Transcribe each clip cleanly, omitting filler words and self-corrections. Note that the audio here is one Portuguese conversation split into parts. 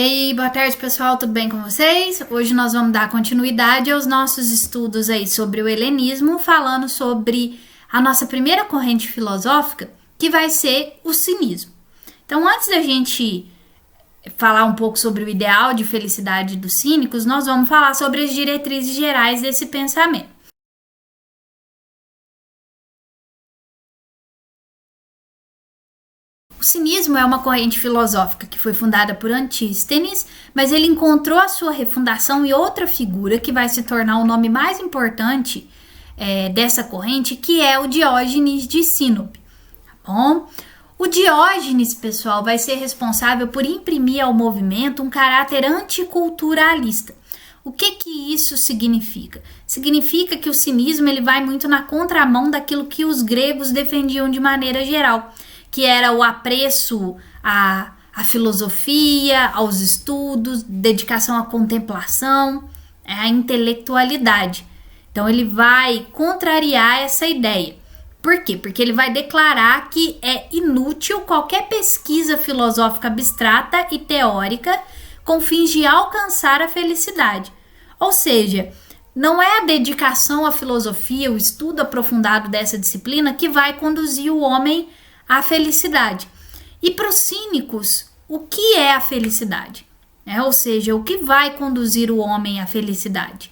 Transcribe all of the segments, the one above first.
E aí, boa tarde pessoal, tudo bem com vocês? Hoje nós vamos dar continuidade aos nossos estudos aí sobre o helenismo, falando sobre a nossa primeira corrente filosófica, que vai ser o cinismo. Então, antes da gente falar um pouco sobre o ideal de felicidade dos cínicos, nós vamos falar sobre as diretrizes gerais desse pensamento. O cinismo é uma corrente filosófica que foi fundada por Antístenes, mas ele encontrou a sua refundação em outra figura que vai se tornar o nome mais importante dessa corrente, que é o Diógenes de Sinope. Tá bom? O Diógenes, pessoal, vai ser responsável por imprimir ao movimento um caráter anticulturalista. O que isso significa? Significa que o cinismo ele vai muito na contramão daquilo que os gregos defendiam de maneira geral, que era o apreço à filosofia, aos estudos, dedicação à contemplação, à intelectualidade. Então ele vai contrariar essa ideia. Por quê? Porque ele vai declarar que é inútil qualquer pesquisa filosófica abstrata e teórica com fins de alcançar a felicidade. Ou seja, não é a dedicação à filosofia, o estudo aprofundado dessa disciplina que vai conduzir o homem à felicidade. E para os cínicos, o que é a felicidade? Ou seja, o que vai conduzir o homem à felicidade?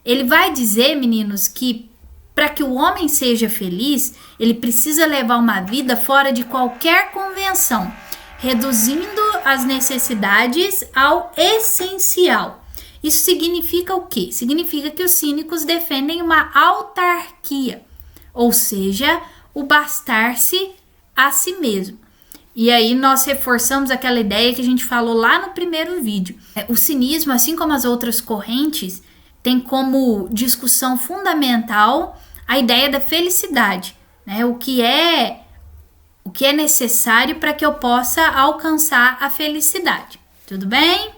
Ele vai dizer, meninos, que para que o homem seja feliz, ele precisa levar uma vida fora de qualquer convenção, reduzindo as necessidades ao essencial. Isso significa o quê? Significa que os cínicos defendem uma autarquia, ou seja, o bastar-se a si mesmo. E aí nós reforçamos aquela ideia que a gente falou lá no primeiro vídeo. O cinismo, assim como as outras correntes, tem como discussão fundamental a ideia da felicidade, né? O que é necessário para que eu possa alcançar a felicidade. Tudo bem?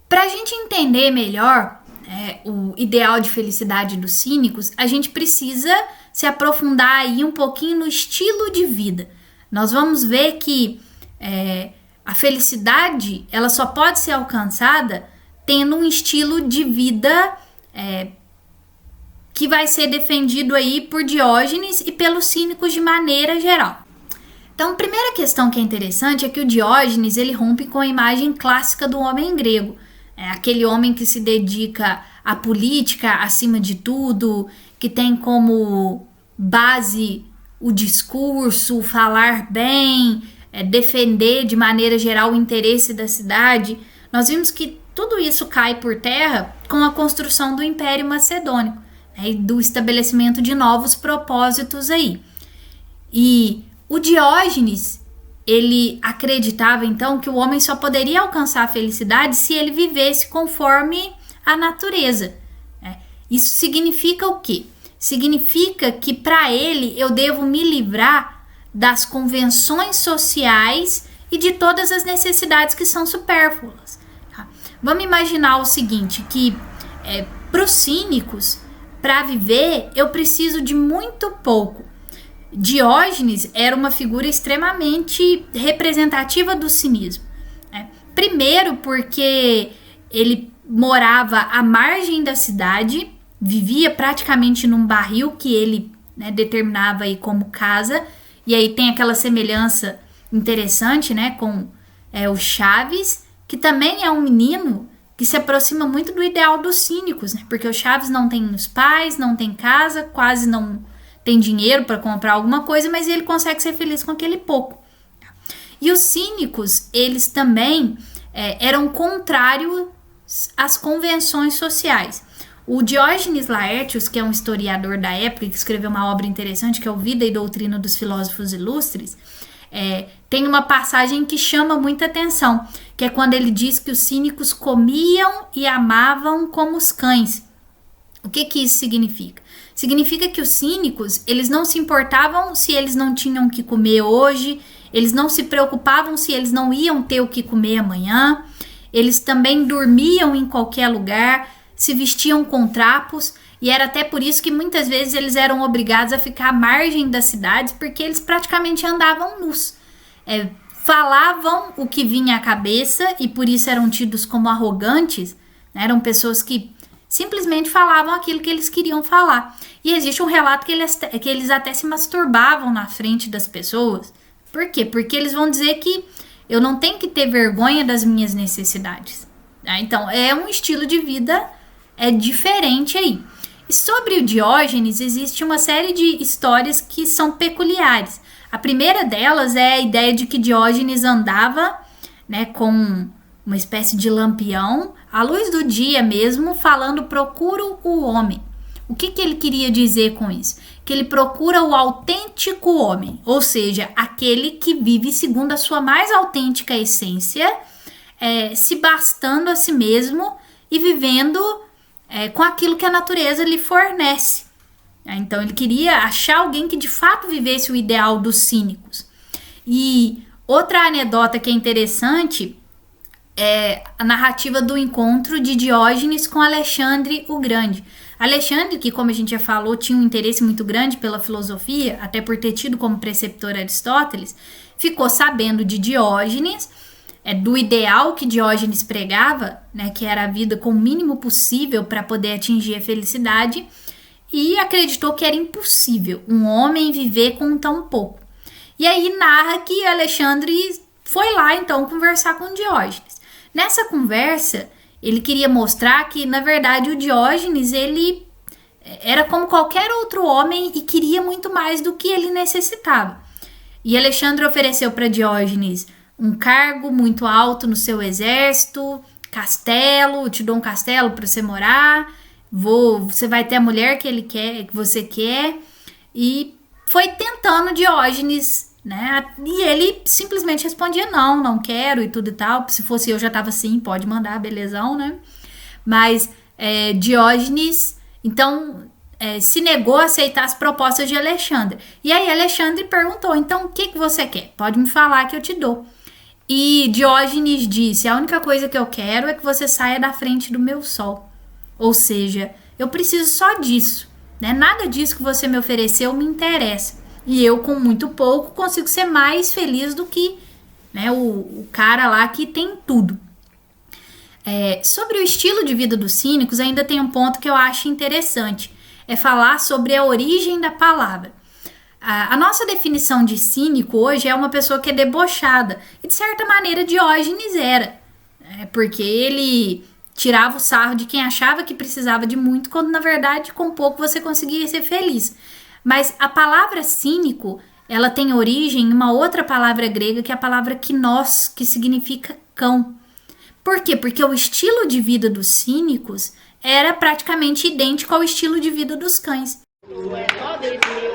Para a gente entender melhor o ideal de felicidade dos cínicos, a gente precisa se aprofundar aí um pouquinho no estilo de vida. Nós vamos ver que a felicidade ela só pode ser alcançada tendo um estilo de vida que vai ser defendido aí por Diógenes e pelos cínicos de maneira geral. Então, a primeira questão que é interessante é que o Diógenes ele rompe com a imagem clássica do homem grego. Aquele homem que se dedica à política acima de tudo, que tem como base o discurso, falar bem, defender de maneira geral o interesse da cidade. Nós vimos que tudo isso cai por terra com a construção do Império Macedônico, e do estabelecimento de novos propósitos aí. E o Diógenes ele acreditava, então, que o homem só poderia alcançar a felicidade se ele vivesse conforme a natureza. Isso significa o quê? Significa que, para ele, eu devo me livrar das convenções sociais e de todas as necessidades que são supérfluas. Tá? Vamos imaginar o seguinte, que para os cínicos, para viver, eu preciso de muito pouco. Diógenes era uma figura extremamente representativa do cinismo. Primeiro porque ele morava à margem da cidade, vivia praticamente num barril que ele determinava aí como casa, e aí tem aquela semelhança interessante com o Chaves, que também é um menino que se aproxima muito do ideal dos cínicos, porque o Chaves não tem os pais, não tem casa, quase não tem dinheiro para comprar alguma coisa, mas ele consegue ser feliz com aquele pouco. E os cínicos, eles também eram contrários às convenções sociais. O Diógenes Laertius, que é um historiador da época, que escreveu uma obra interessante, que é o Vida e Doutrina dos Filósofos Ilustres, tem uma passagem que chama muita atenção, que é quando ele diz que os cínicos comiam e amavam como os cães. O que isso significa? Significa que os cínicos, eles não se importavam se eles não tinham o que comer hoje, eles não se preocupavam se eles não iam ter o que comer amanhã, eles também dormiam em qualquer lugar, se vestiam com trapos, e era até por isso que muitas vezes eles eram obrigados a ficar à margem das cidades, porque eles praticamente andavam nus. Falavam o que vinha à cabeça e por isso eram tidos como arrogantes, né? Eram pessoas que simplesmente falavam aquilo que eles queriam falar. E existe um relato que eles até se masturbavam na frente das pessoas. Por quê? Porque eles vão dizer que eu não tenho que ter vergonha das minhas necessidades. Então, é um estilo de vida diferente aí. E sobre o Diógenes, existe uma série de histórias que são peculiares. A primeira delas é a ideia de que Diógenes andava, né, com uma espécie de lampião, à luz do dia mesmo, falando procuro o homem. O que ele queria dizer com isso? Que ele procura o autêntico homem, ou seja, aquele que vive segundo a sua mais autêntica essência, se bastando a si mesmo e vivendo com aquilo que a natureza lhe fornece. Então ele queria achar alguém que de fato vivesse o ideal dos cínicos. E outra anedota que é interessante é a narrativa do encontro de Diógenes com Alexandre o Grande. Alexandre, que como a gente já falou, tinha um interesse muito grande pela filosofia, até por ter tido como preceptor Aristóteles, ficou sabendo de Diógenes, do ideal que Diógenes pregava, né, que era a vida com o mínimo possível para poder atingir a felicidade, e acreditou que era impossível um homem viver com tão pouco. E aí narra que Alexandre foi lá então conversar com Diógenes. Nessa conversa, ele queria mostrar que, na verdade, o Diógenes, ele era como qualquer outro homem e queria muito mais do que ele necessitava. E Alexandre ofereceu para Diógenes um cargo muito alto no seu exército, castelo, te dou um castelo para você morar, você vai ter a mulher que ele quer, que você quer, e foi tentando Diógenes, né? E ele simplesmente respondia não quero e tudo e tal. Se fosse eu já tava assim, pode mandar, belezão, né? Mas Diógenes, então, se negou a aceitar as propostas de Alexandre. E aí Alexandre perguntou, então o que você quer? Pode me falar que eu te dou. E Diógenes disse, a única coisa que eu quero é que você saia da frente do meu sol. Ou seja, eu preciso só disso, né? Nada disso que você me ofereceu me interessa. E eu, com muito pouco, consigo ser mais feliz do que, né, o cara lá que tem tudo. Sobre o estilo de vida dos cínicos, ainda tem um ponto que eu acho interessante. É falar sobre a origem da palavra. A nossa definição de cínico hoje é uma pessoa que é debochada. E, de certa maneira, Diógenes era. Porque ele tirava o sarro de quem achava que precisava de muito, quando, na verdade, com pouco você conseguia ser feliz. Mas a palavra cínico, ela tem origem em uma outra palavra grega, que é a palavra kinos, que significa cão. Por quê? Porque o estilo de vida dos cínicos era praticamente idêntico ao estilo de vida dos cães. Eu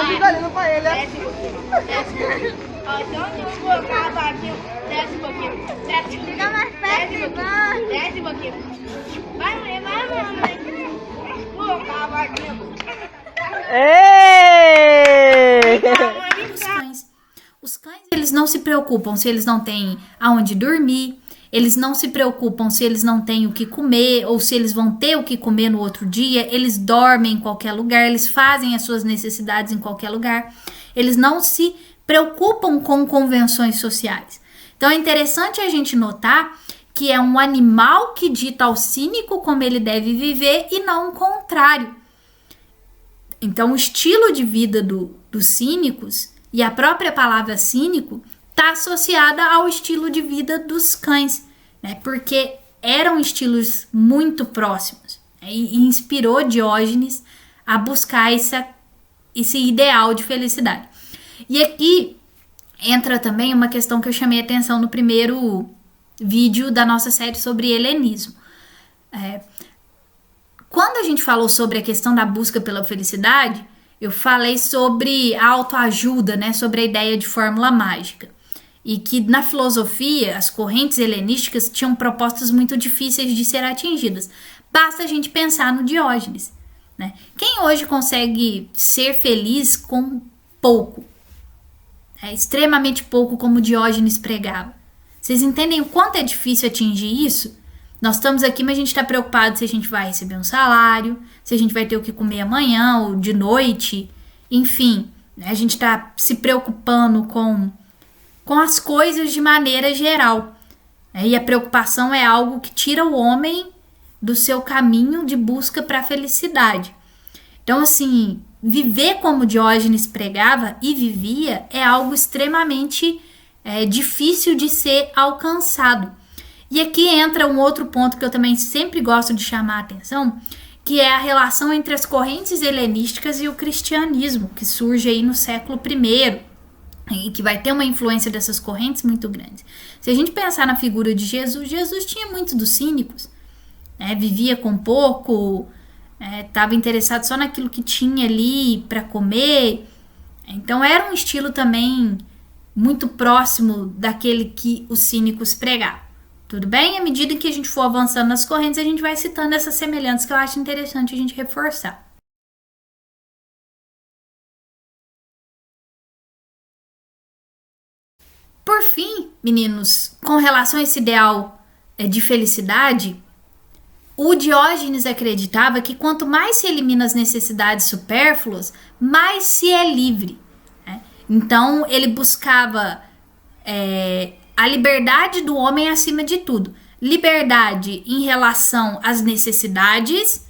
fico olhando pra ele, Desce um pouquinho. Ó, então eu vou colocar aqui. Desce um pouquinho. Desce um pouquinho. Fica mais perto, irmão. Desce um pouquinho. Vai, mamãe. Vou colocar aqui. Os cães, eles não se preocupam se eles não têm aonde dormir, eles não se preocupam se eles não têm o que comer ou se eles vão ter o que comer no outro dia, eles dormem em qualquer lugar, eles fazem as suas necessidades em qualquer lugar, eles não se preocupam com convenções sociais. Então é interessante a gente notar que é um animal que dita ao cínico como ele deve viver e não o contrário. Então o estilo de vida dos cínicos e a própria palavra cínico está associada ao estilo de vida dos cães, né? Porque eram estilos muito próximos, né? E inspirou Diógenes a buscar esse ideal de felicidade. E aqui entra também uma questão que eu chamei a atenção no primeiro vídeo da nossa série sobre helenismo. Quando a gente falou sobre a questão da busca pela felicidade, eu falei sobre a autoajuda, né? Sobre a ideia de fórmula mágica. e que na filosofia as correntes helenísticas tinham propostas muito difíceis de ser atingidas. Basta a gente pensar no Diógenes, né? Quem hoje consegue ser feliz com pouco? É extremamente pouco, como Diógenes pregava. Vocês entendem o quanto é difícil atingir isso? Nós estamos aqui, mas a gente está preocupado se a gente vai receber um salário, se a gente vai ter o que comer amanhã ou de noite, enfim, né? A gente está se preocupando com as coisas de maneira geral, né? E a preocupação é algo que tira o homem do seu caminho de busca para a felicidade. Então, assim, viver como Diógenes pregava e vivia é algo extremamente difícil de ser alcançado. E aqui entra um outro ponto que eu também sempre gosto de chamar a atenção, que é a relação entre as correntes helenísticas e o cristianismo, que surge aí no século I, e que vai ter uma influência dessas correntes muito grande. Se a gente pensar na figura de Jesus, Jesus tinha muitos dos cínicos, né? Vivia com pouco, estava interessado só naquilo que tinha ali para comer. Então era um estilo também muito próximo daquele que os cínicos pregavam. Tudo bem? À medida que a gente for avançando nas correntes, a gente vai citando essas semelhanças que eu acho interessante a gente reforçar. Por fim, meninos, com relação a esse ideal de felicidade, o Diógenes acreditava que quanto mais se elimina as necessidades supérfluas, mais se é livre, né? Então, ele buscava a liberdade do homem acima de tudo. Liberdade em relação às necessidades,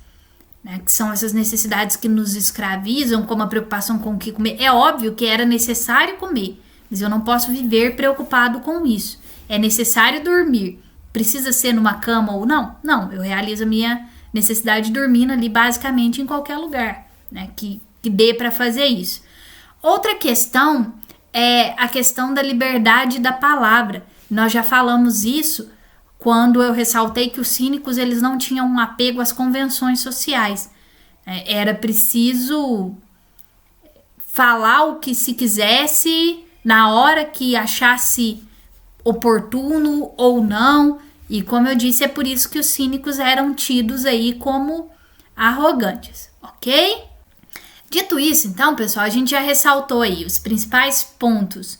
né, que são essas necessidades que nos escravizam, como a preocupação com o que comer. É óbvio que era necessário comer, mas eu não posso viver preocupado com isso. É necessário dormir. Precisa ser numa cama ou não? Não, eu realizo a minha necessidade dormindo ali basicamente em qualquer lugar, né, que dê para fazer isso. Outra questão é a questão da liberdade da palavra. Nós já falamos isso quando eu ressaltei que os cínicos eles não tinham um apego às convenções sociais. Era preciso falar o que se quisesse na hora que achasse oportuno ou não. E como eu disse, é por isso que os cínicos eram tidos aí como arrogantes, ok? Dito isso, então, pessoal, a gente já ressaltou aí os principais pontos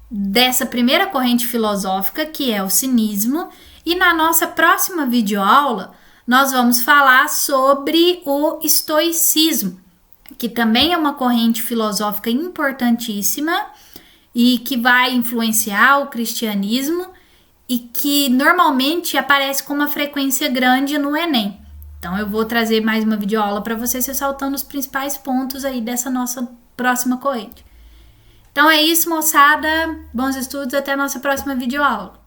dessa primeira corrente filosófica, que é o cinismo, e na nossa próxima videoaula nós vamos falar sobre o estoicismo, que também é uma corrente filosófica importantíssima e que vai influenciar o cristianismo e que normalmente aparece com uma frequência grande no Enem. Então eu vou trazer mais uma videoaula para vocês ressaltando os principais pontos aí dessa nossa próxima corrente. Então é isso, moçada. Bons estudos, até a nossa próxima videoaula.